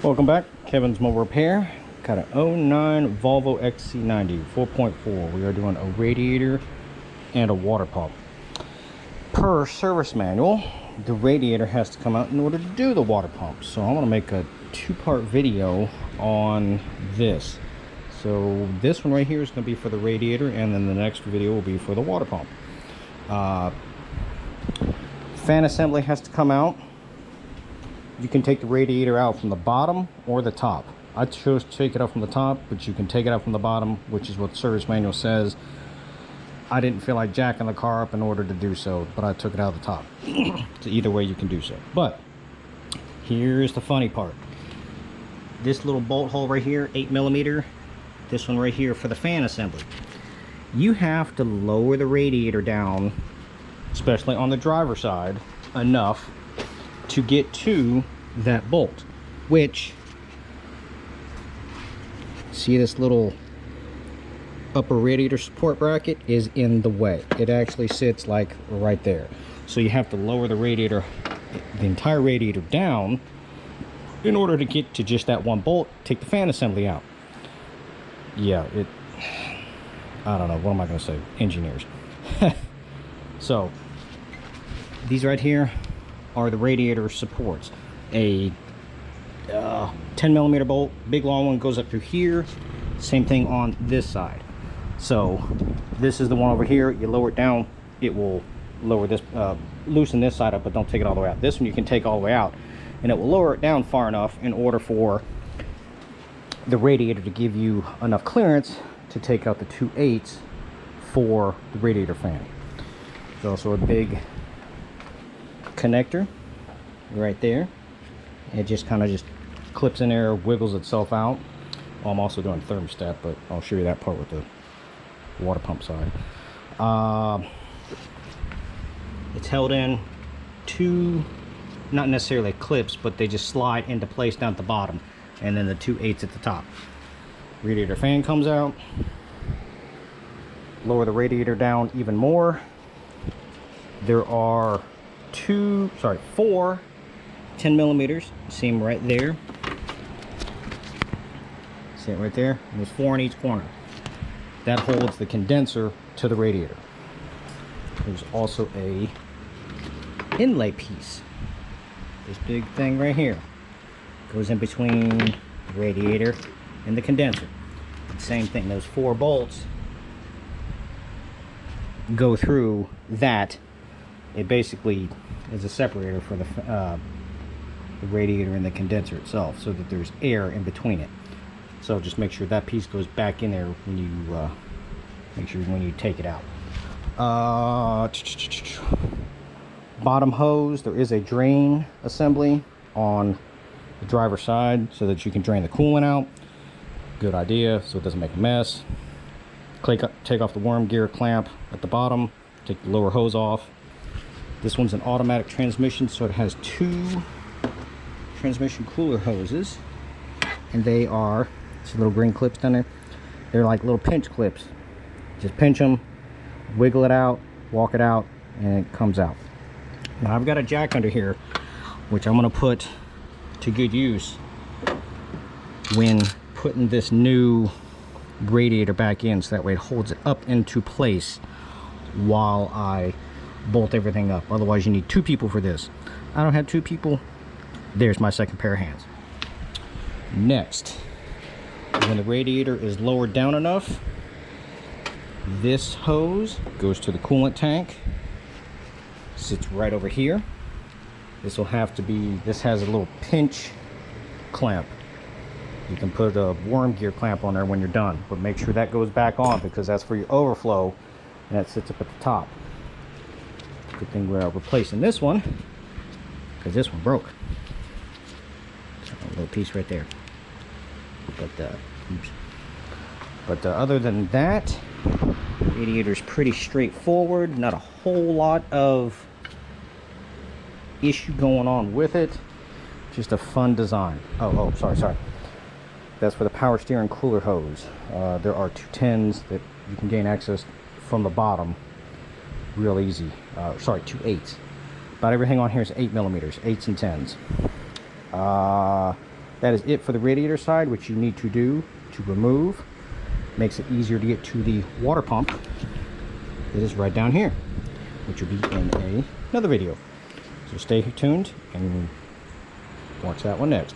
Welcome back, Kevin's Mobile Repair. Got an 09 Volvo XC90 4.4. We are doing a radiator and a water pump. Per service manual, the radiator has to come out in order to do the water pump. So I'm going to make a two-part video on this. So this one right here is going to be for the radiator, and then the next video will be for the water pump. Fan assembly has to come out. You can take the radiator out from the bottom or the top. I chose to take it out from the top, but you can take it out from the bottom, which is what the service manual says. I didn't feel like jacking the car up in order to do so, but I took it out of the top. So either way you can do so. But here's the funny part. This little bolt hole right here, 8mm, this one right here for the fan assembly. You have to lower the radiator down, especially on the driver's side, enough to get to that bolt, which, see this little upper radiator support bracket is in the way. It actually sits like right there. So you have to lower the radiator, the entire radiator down in order to get to just that one bolt, take the fan assembly out. Yeah, I don't know, what am I gonna say? Engineers. So these right here are the radiator supports. A 10mm bolt, big long one, goes up through here. Same thing on this side. So this is the one over here. You lower it down, it will lower this, loosen this side up, but don't take it all the way out. This one you can take all the way out, and it will lower it down far enough in order for the radiator to give you enough clearance to take out the 2/8 for the radiator fan. There's also a big connector right there. It just kind of just clips in there, wiggles itself out. Well, I'm also doing thermostat, but I'll show you that part with the water pump side. It's held in two, not necessarily clips, but they just slide into place down at the bottom, and then the 2/8 at the top. Radiator fan comes out. Lower the radiator down even more. There are four 10mm. See them right there. See it right there? And there's 4 in each corner. That holds the condenser to the radiator. There's also a inlay piece. This big thing right here goes in between the radiator and the condenser. Same thing, those 4 bolts go through that. It basically is a separator for the radiator and the condenser itself, so that there's air in between it. So just make sure that piece goes back in there when you take it out. Bottom hose, there is a drain assembly on the driver's side so that you can drain the coolant out. Good idea, so it doesn't make a mess. Take off the worm gear clamp at the bottom, take the lower hose off. This one's an automatic transmission, so it has 2 transmission cooler hoses, and they are, see little green clips down there? They're like little pinch clips. Just pinch them, wiggle it out, walk it out, and it comes out. Now I've got a jack under here, which I'm going to put to good use when putting this new radiator back in, so that way it holds it up into place while I bolt everything up. Otherwise you need 2 people for this. I don't have 2 people. There's my second pair of hands. Next, when the radiator is lowered down enough, this hose goes to the coolant tank, sits right over here. This will have to be, this has a little pinch clamp. You can put a worm gear clamp on there when you're done, but make sure that goes back on, because that's for your overflow, and that sits up at the top. Good thing we're replacing this one, because this one broke. So a little piece right there. But other than that, the radiator's pretty straightforward. Not a whole lot of issue going on with it. Just a fun design. Sorry. That's for the power steering cooler hose. There are 2 10s that you can gain access from the bottom real easy. 2/8. About everything on here is 8mm, 8s and 10s. that is it for the radiator side. What you need to do to remove, makes it easier to get to the water pump, is right down here, which will be in another video. So stay tuned and watch that one next.